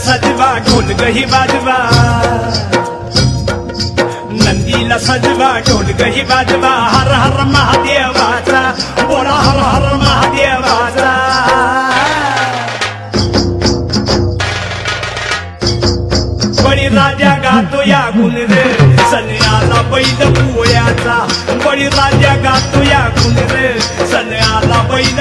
सजवा ढोल गही बाजवा नंदीला सजवा ढोल गही बाजवा हर हर महादेवाचा बोला हर हर महादेवाचा बळीराजा गातो या गुण रे सण आला बैल पोळ्याचा बळीराजा गातो या गुण रे सण आला बैल